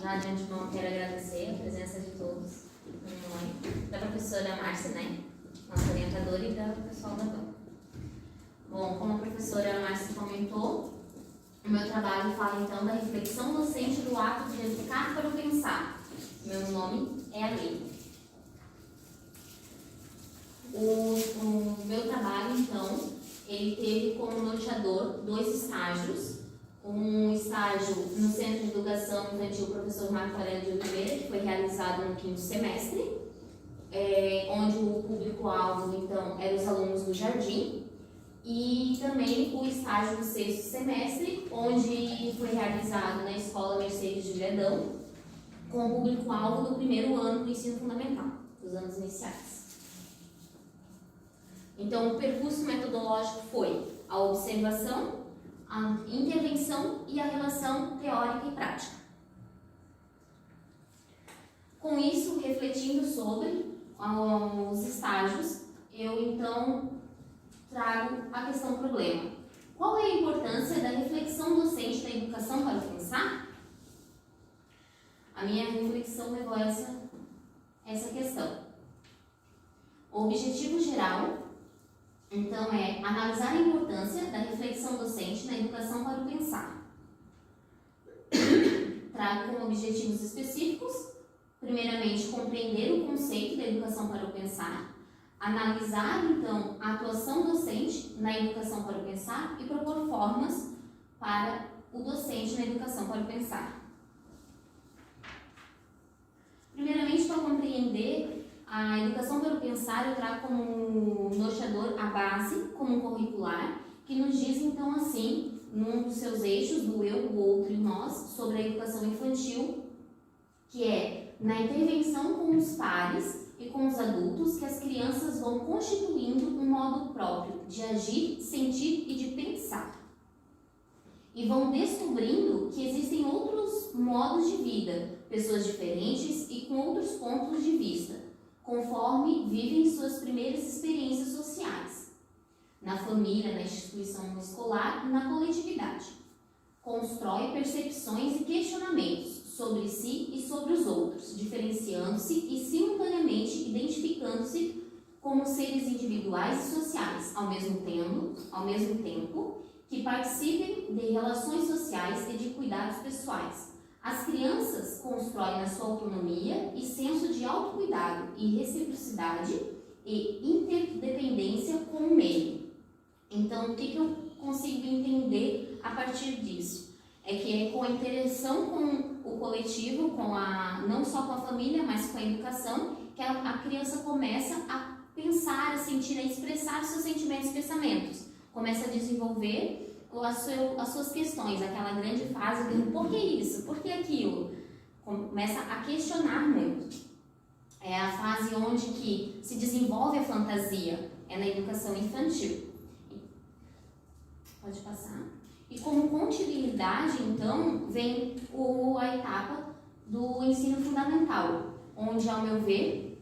Já de antemão quero agradecer a presença de todos, da professora Márcia, né, nossa orientadora, e da pessoal da banca. Bom, como a professora Márcia comentou, o meu trabalho fala então da reflexão docente do ato de educar para o pensar. Meu nome é Alê. O meu trabalho, então, ele teve como norteador 2 estágios. Um estágio no Centro de Educação Infantil Professor Marco Aurélio de Oliveira, que foi realizado no 5º semestre, onde o público-alvo, então, eram os alunos do jardim, e também o estágio do 6º semestre, onde foi realizado na Escola Mercedes de Viadão, com o público-alvo do 1º ano do ensino fundamental, dos anos iniciais. Então, o percurso metodológico foi a observação, a intervenção e a relação teórica e prática. Com isso, refletindo sobre os estágios, eu então trago a questão problema. Qual é a importância da reflexão docente da educação para o pensar? A minha reflexão levou a essa questão. O objetivo geral, então, é analisar a importância da reflexão docente na educação para o pensar. Trago como objetivos específicos, primeiramente, compreender o conceito da educação para o pensar, analisar, então, a atuação docente na educação para o pensar e propor formas para o docente na educação para o pensar. Primeiramente, para compreender a educação para o pensar, eu trago como norteador a base comum curricular, que nos diz, então, assim, num dos seus eixos, do eu, o outro e nós, sobre a educação infantil, que é na intervenção com os pares e com os adultos que as crianças vão constituindo um modo próprio de agir, sentir e de pensar. E vão descobrindo que existem outros modos de vida, pessoas diferentes e com outros pontos de vista, conforme vivem suas primeiras experiências sociais, na família, na instituição escolar e na coletividade. Constrói percepções e questionamentos sobre si e sobre os outros, diferenciando-se e simultaneamente identificando-se como seres individuais e sociais, ao mesmo tempo que participem de relações sociais e de cuidados pessoais. As crianças constroem na sua autonomia e senso de autocuidado e reciprocidade e interdependência com o meio. Então, o que eu consigo entender a partir disso? É que é com a interação com o coletivo, não só com a família, mas com a educação, que a criança começa a pensar, a sentir, a expressar os seus sentimentos e pensamentos. Começa a desenvolver as suas questões, aquela grande fase do por que isso, por que aquilo, começa a questionar muito. É a fase onde que se desenvolve a fantasia, é na educação infantil. Pode passar. E como continuidade, então, vem a etapa do ensino fundamental, onde, ao meu ver,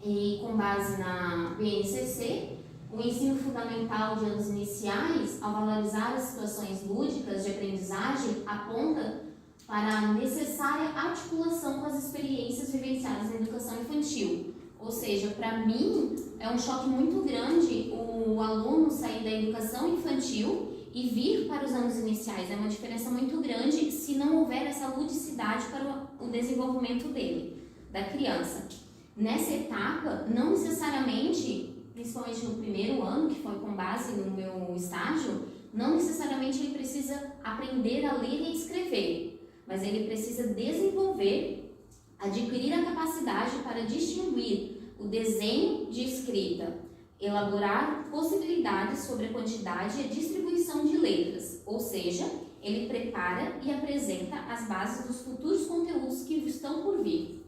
e com base na BNCC, o ensino fundamental de anos iniciais, ao valorizar as situações lúdicas de aprendizagem, aponta para a necessária articulação com as experiências vivenciadas na educação infantil. Ou seja, para mim, é um choque muito grande o aluno sair da educação infantil e vir para os anos iniciais. É uma diferença muito grande se não houver essa ludicidade para o desenvolvimento dele, da criança. Nessa etapa, não necessariamente, principalmente no 1º ano, que foi com base no meu estágio, não necessariamente ele precisa aprender a ler e a escrever, mas ele precisa desenvolver, adquirir a capacidade para distinguir o desenho de escrita, elaborar possibilidades sobre a quantidade e a distribuição de letras, ou seja, ele prepara e apresenta as bases dos futuros conteúdos que estão por vir.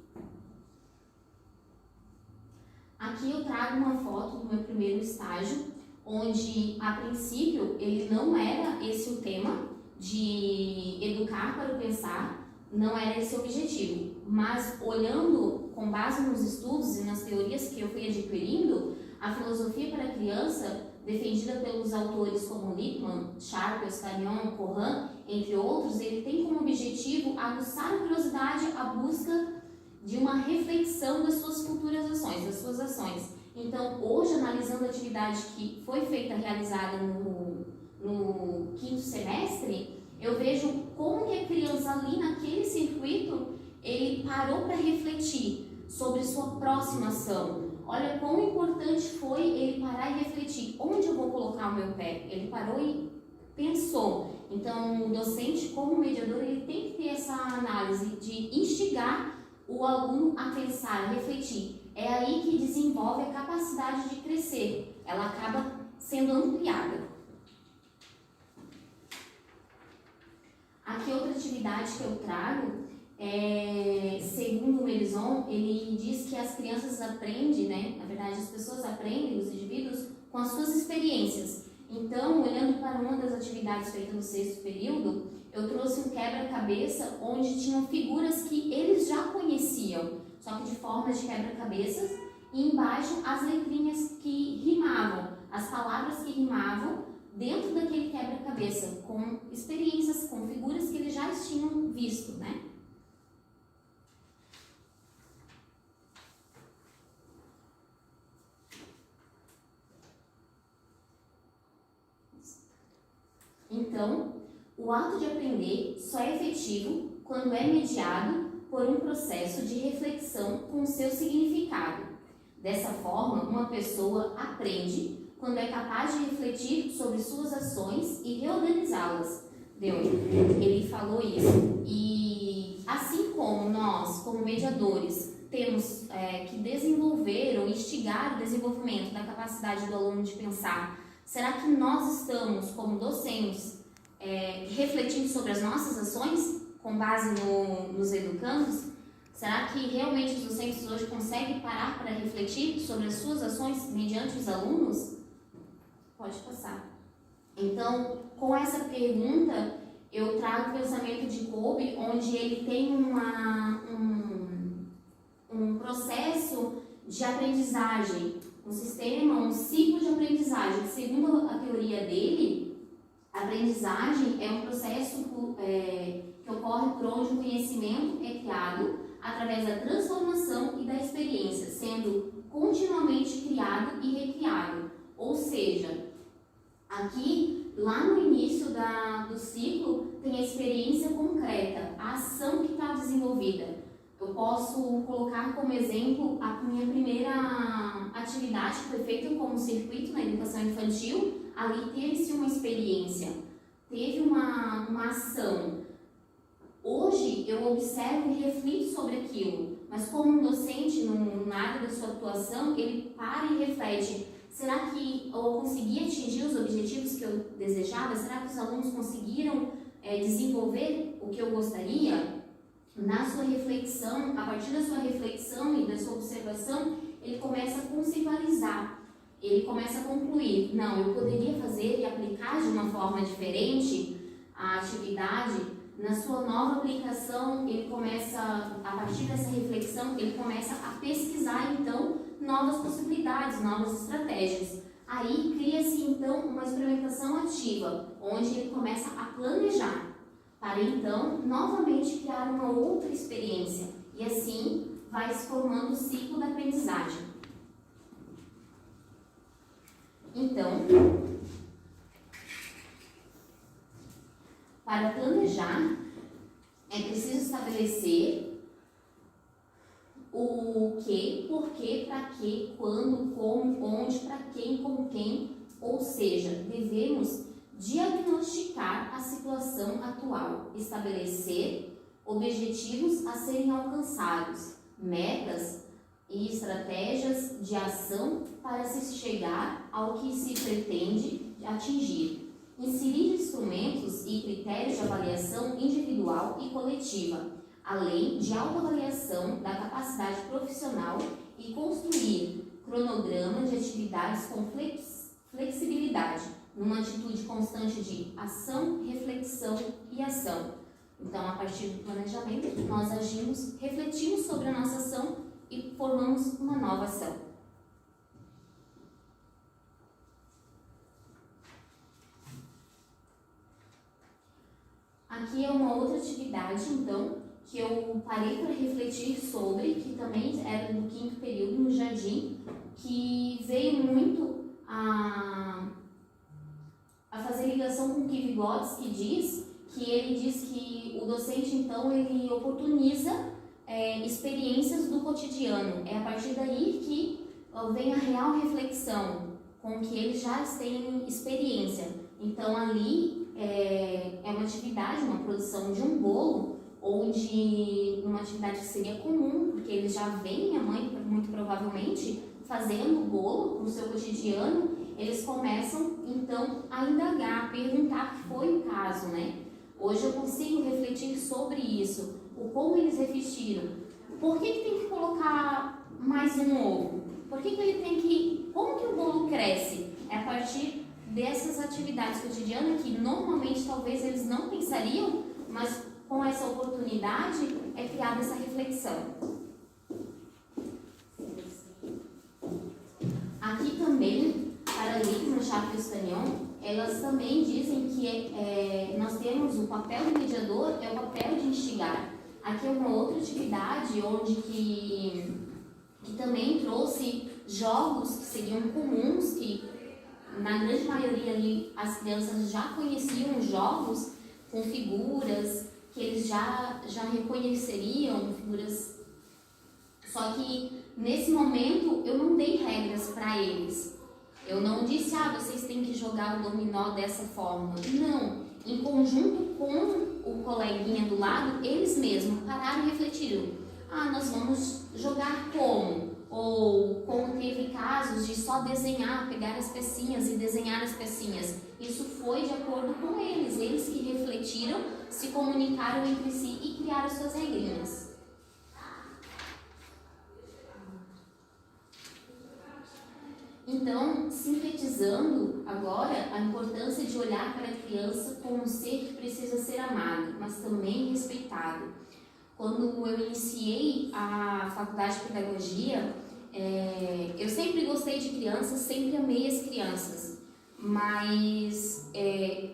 Aqui eu trago uma foto do meu 1º estágio, onde, a princípio, ele não era esse o tema de educar para o pensar, não era esse o objetivo, mas olhando com base nos estudos e nas teorias que eu fui adquirindo, a filosofia para a criança, defendida pelos autores como Lippmann, Sharp, Oscarion, Cohan, entre outros, ele tem como objetivo aguçar a curiosidade busca de uma reflexão das suas futuras ações, das suas ações. Então, hoje, analisando a atividade que foi realizada no quinto semestre, eu vejo como que a criança ali naquele circuito, ele parou para refletir sobre sua próxima ação. Olha quão importante foi ele parar e refletir, onde eu vou colocar o meu pé? Ele parou e pensou. Então, o docente, como mediador, ele tem que ter essa análise de instigar o aluno a pensar, a refletir. É aí que desenvolve a capacidade de crescer. Ela acaba sendo ampliada. Aqui outra atividade que eu trago, segundo o Merizon, ele diz que as crianças aprendem, né? Na verdade, as pessoas aprendem, os indivíduos, com as suas experiências. Então, olhando para uma das atividades feitas no sexto período, eu trouxe um quebra-cabeça onde tinham figuras que eles já conheciam, só que de formas de quebra-cabeças, e embaixo as letrinhas que rimavam, as palavras que rimavam dentro daquele quebra-cabeça, com experiências, com figuras que eles já tinham visto, né? Então, o ato de aprender só é efetivo quando é mediado por um processo de reflexão com seu significado. Dessa forma, uma pessoa aprende quando é capaz de refletir sobre suas ações e reorganizá-las. Ele falou isso. E assim como nós, como mediadores, temos que desenvolver ou instigar o desenvolvimento da capacidade do aluno de pensar, será que nós estamos, como docentes, refletindo sobre as nossas ações com base nos educandos? Será que realmente os docentes hoje conseguem parar para refletir sobre as suas ações mediante os alunos? Pode passar. Então, com essa pergunta, eu trago o pensamento de Kolbe, onde ele tem um processo de aprendizagem, um sistema, um ciclo de aprendizagem. Segundo a teoria dele, a aprendizagem é um processo que ocorre por onde o conhecimento é criado através da transformação e da experiência, sendo continuamente criado e recriado. Ou seja, aqui, lá no início do ciclo, tem a experiência concreta, a ação que está desenvolvida. Eu posso colocar como exemplo a minha primeira atividade que foi feita como circuito na educação infantil. Ali teve-se uma experiência, teve uma ação. Hoje eu observo e reflito sobre aquilo, mas como um docente na área da sua atuação, ele para e reflete: será que eu consegui atingir os objetivos que eu desejava? Será que os alunos conseguiram desenvolver o que eu gostaria? Na sua reflexão, a partir da sua reflexão e da sua observação, ele começa a conceitualizar, ele começa a concluir: não, eu poderia fazer e aplicar de uma forma diferente a atividade. Na sua nova aplicação, ele começa, a partir dessa reflexão, ele começa a pesquisar, então, novas possibilidades, novas estratégias. Aí cria-se, então, uma experimentação ativa, onde ele começa a planejar, para então, novamente, criar uma outra experiência. E assim, vai se formando o ciclo da aprendizagem. Então, para planejar, é preciso estabelecer o que, por quê, para quê, quando, como, onde, para quem, com quem. Ou seja, devemos diagnosticar a situação atual, estabelecer objetivos a serem alcançados, metas e estratégias de ação para se chegar ao que se pretende atingir. Inserir instrumentos e critérios de avaliação individual e coletiva, além de autoavaliação da capacidade profissional e construir cronograma de atividades com flexibilidade, numa atitude constante de ação, reflexão e ação. Então, a partir do planejamento, nós agimos, refletimos sobre a nossa ação e formamos uma nova ação. Aqui é uma outra atividade, então, que eu parei para refletir sobre, que também era do 5º período no jardim, que veio muito a fazer ligação com o que Vygotsky diz, que ele diz que o docente, então, ele oportuniza experiências do cotidiano. É a partir daí que vem a real reflexão, com que eles já têm experiência. Então, ali é uma atividade, uma produção de um bolo, ou de uma atividade que seria comum, porque eles já veem a mãe, muito provavelmente, fazendo o bolo no seu cotidiano. Eles começam, então, a indagar, a perguntar que foi o caso, né? Hoje eu consigo refletir sobre isso, o como eles refletiram. Por que tem que colocar mais um ovo? Por que ele tem que... Como que o bolo cresce? É a partir dessas atividades cotidianas que normalmente talvez eles não pensariam, mas com essa oportunidade é criada essa reflexão. Aqui também, Paralicos, Machado e Castanhon, elas também dizem que nós temos o papel do mediador, é o papel de instigar. Aqui é uma outra atividade onde que também trouxe jogos que seriam comuns, que na grande maioria ali as crianças já conheciam os jogos com figuras que eles já reconheceriam, figuras. Só que nesse momento eu não dei regras para eles. Eu não disse, vocês têm que jogar o dominó dessa forma. Não. Em conjunto com o coleguinha do lado, eles mesmos pararam e refletiram. Nós vamos jogar como? Ou como teve casos de só desenhar, pegar as pecinhas e desenhar as pecinhas. Isso foi de acordo com eles que refletiram, se comunicaram entre si e criaram suas regrinhas. Então, sintetizando agora a importância de olhar para a criança como um ser que precisa ser amado, mas também respeitado. Quando eu iniciei a faculdade de pedagogia, eu sempre gostei de crianças, sempre amei as crianças, mas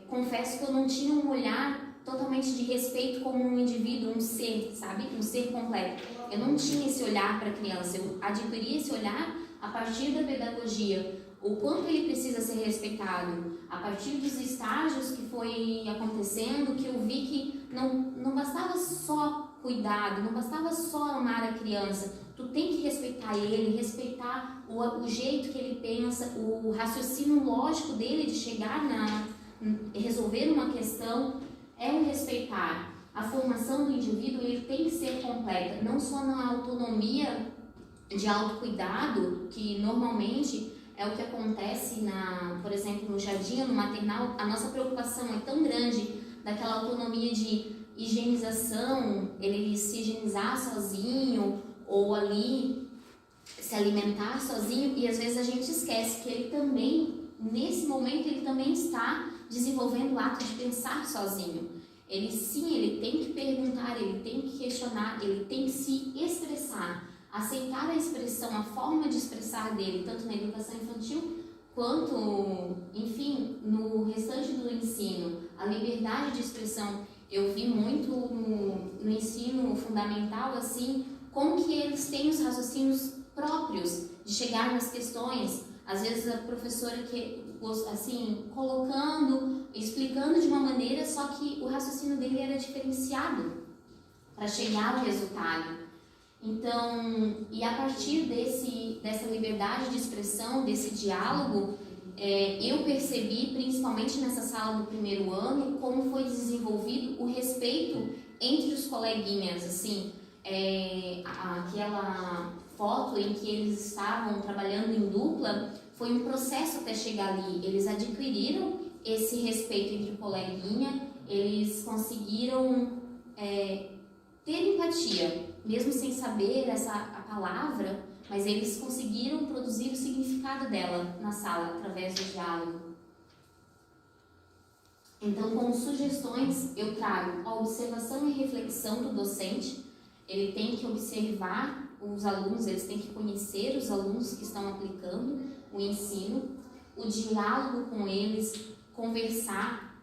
confesso que eu não tinha um olhar totalmente de respeito como um indivíduo, um ser, sabe? Um ser completo. Eu não tinha esse olhar para a criança, eu adquiri esse olhar a partir da pedagogia, o quanto ele precisa ser respeitado, a partir dos estágios que foi acontecendo, que eu vi que não bastava só cuidado, não bastava só amar a criança, tu tem que respeitar ele, respeitar o jeito que ele pensa, o raciocínio lógico dele de chegar resolver uma questão, é o respeitar. A formação do indivíduo ele tem que ser completa, não só na autonomia de autocuidado, que normalmente é o que acontece, por exemplo, no jardim ou no maternal. A nossa preocupação é tão grande daquela autonomia de higienização, ele se higienizar sozinho ou ali se alimentar sozinho, e às vezes a gente esquece que ele também, nesse momento, ele também está desenvolvendo o ato de pensar sozinho. Ele tem que perguntar, ele tem que questionar, ele tem que se expressar, aceitar a expressão, a forma de expressar dele, tanto na educação infantil quanto, enfim, no restante do ensino. A liberdade de expressão, eu vi muito no ensino fundamental, assim, como que eles têm os raciocínios próprios de chegar nas questões. Às vezes a professora explicando de uma maneira, só que o raciocínio dele era diferenciado para chegar ao resultado. Então, e a partir dessa liberdade de expressão, desse diálogo, eu percebi, principalmente nessa sala do primeiro ano, como foi desenvolvido o respeito entre os coleguinhas, assim, aquela foto em que eles estavam trabalhando em dupla, foi um processo até chegar ali. Eles adquiriram esse respeito entre o coleguinha, eles conseguiram ter empatia, mesmo sem saber a palavra, mas eles conseguiram produzir o significado dela na sala, através do diálogo. Então, como sugestões, eu trago a observação e reflexão do docente. Ele tem que observar os alunos, eles têm que conhecer os alunos que estão aplicando o ensino, o diálogo com eles, conversar,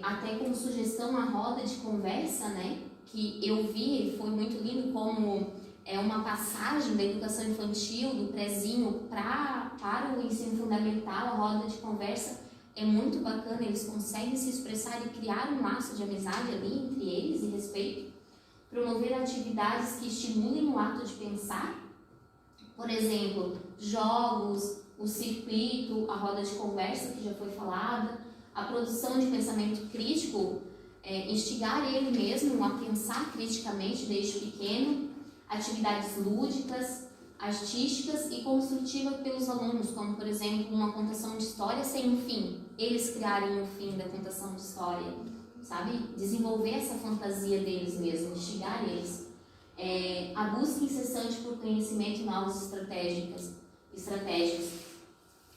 até como sugestão a roda de conversa, né? que eu vi, foi muito lindo, como é uma passagem da educação infantil, do prezinho para o ensino fundamental, a roda de conversa é muito bacana, eles conseguem se expressar e criar um laço de amizade ali entre eles e respeito. Promover atividades que estimulem o ato de pensar, por exemplo, jogos, o circuito, a roda de conversa que já foi falada, a produção de pensamento crítico, instigar ele mesmo a pensar criticamente desde pequeno, atividades lúdicas, artísticas e construtivas pelos alunos, como por exemplo uma contação de história sem um fim, eles criarem o fim da contação de história, sabe? Desenvolver essa fantasia deles mesmos, instigar eles. A busca incessante por conhecimento e novos estratégicos.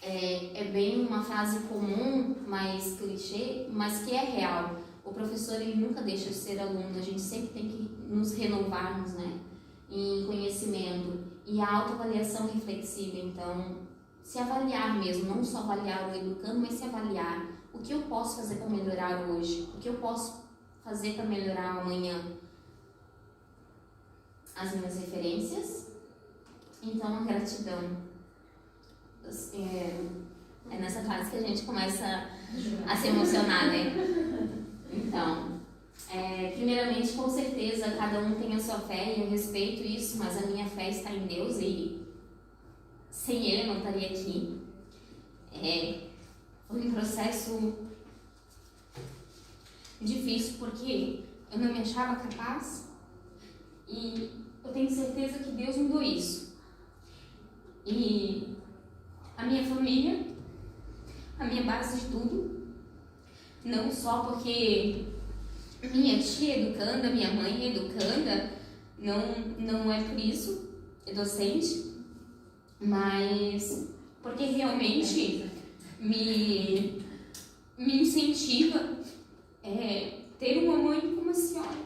É bem uma frase comum, mais clichê, mas que é real. O professor ele nunca deixa de ser aluno, a gente sempre tem que nos renovarmos, né, em conhecimento. E a autoavaliação reflexiva, então, se avaliar mesmo, não só avaliar o educando, mas se avaliar. O que eu posso fazer para melhorar hoje? O que eu posso fazer para melhorar amanhã? As minhas referências. Então, a gratidão. É nessa fase que a gente começa a se emocionar, né? Então, primeiramente, com certeza, cada um tem a sua fé e eu respeito isso, mas a minha fé está em Deus e sem Ele eu não estaria aqui. Foi um processo difícil porque eu não me achava capaz e eu tenho certeza que Deus mudou isso. E a minha família, a minha base de tudo, não só porque minha tia é educanda, minha mãe é educanda, não é por isso, é docente, mas porque realmente me incentiva ter uma mãe como a senhora,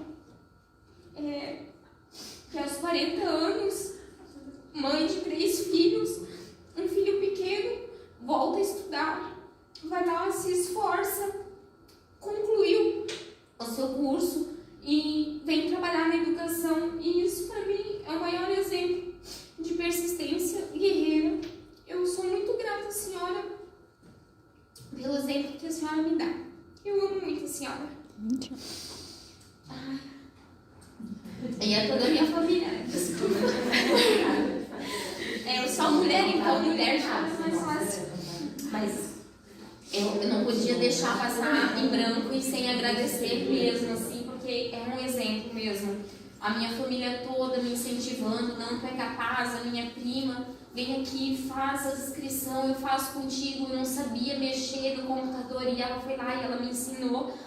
que aos 40 anos, mãe de 3 filhos, um filho pequeno, volta a estudar, vai lá, se esforça, concluiu o seu curso e vem trabalhar na educação. E isso para mim é o maior exemplo de persistência guerreira. Eu sou muito grata à senhora pelo exemplo que a senhora me dá. Eu amo muito a senhora. E é toda a minha família, né? Eu sou mulher, então mulher já é mais fácil. Mas eu não podia deixar passar em branco e sem agradecer mesmo, assim, porque é um exemplo mesmo. A minha família toda me incentivando, não, tu é capaz, a minha prima, vem aqui, faz a inscrição, eu faço contigo, eu não sabia mexer no computador e ela foi lá e ela me ensinou.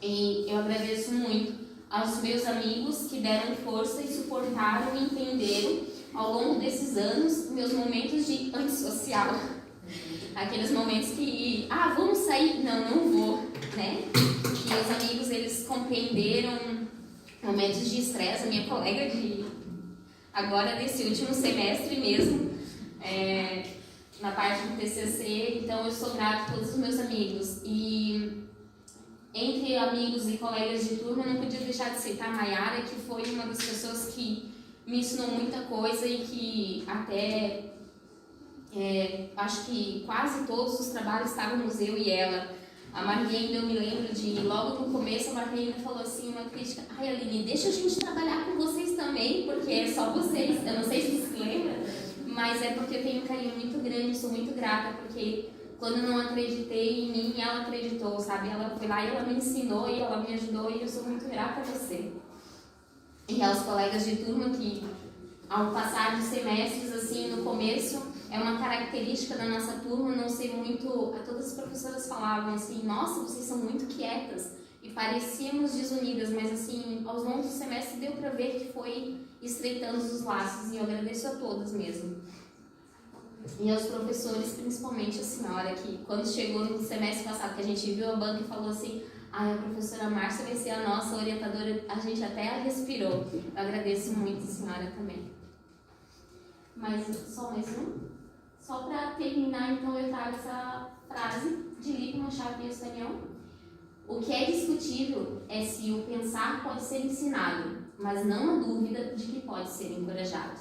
E eu agradeço muito aos meus amigos que deram força e suportaram e entenderam ao longo desses anos meus momentos de antissocial. Aqueles momentos que, vamos sair? Não vou, né? E os amigos, eles compreenderam momentos de estresse. A minha colega agora desse último semestre mesmo, na parte do TCC, então eu sou grata a todos os meus amigos. E entre amigos e colegas de turma, eu não podia deixar de citar a Maiara, que foi uma das pessoas que me ensinou muita coisa e que até acho que quase todos os trabalhos estávamos eu e ela. A Marlene, eu me lembro de logo no começo, a Marlene falou assim, uma crítica: ai Aline, deixa a gente trabalhar com vocês também, porque é só vocês. Eu não sei se você se lembra, mas é porque eu tenho um carinho muito grande, sou muito grata, porque quando eu não acreditei em mim, ela acreditou, sabe? Ela foi lá e ela me ensinou e ela me ajudou e eu sou muito grata a você. E aos colegas de turma que, ao passar de semestres, assim, no começo, é uma característica da nossa turma não ser muito... Todas as professoras falavam assim, nossa, vocês são muito quietas. E parecíamos desunidas, mas assim, aos longos do semestre deu para ver que foi estreitando os laços. E eu agradeço a todas mesmo. E aos professores, principalmente a senhora, que quando chegou no semestre passado, que a gente viu a banca e falou assim, a professora Márcia vai ser a nossa orientadora, a gente até respirou. Eu agradeço muito a senhora também. Mas só mais um. Só para terminar, então, eu trago essa frase de Lippmann, Schaff e Estanião. O que é discutível é se o pensar pode ser ensinado, mas não há dúvida de que pode ser encorajado.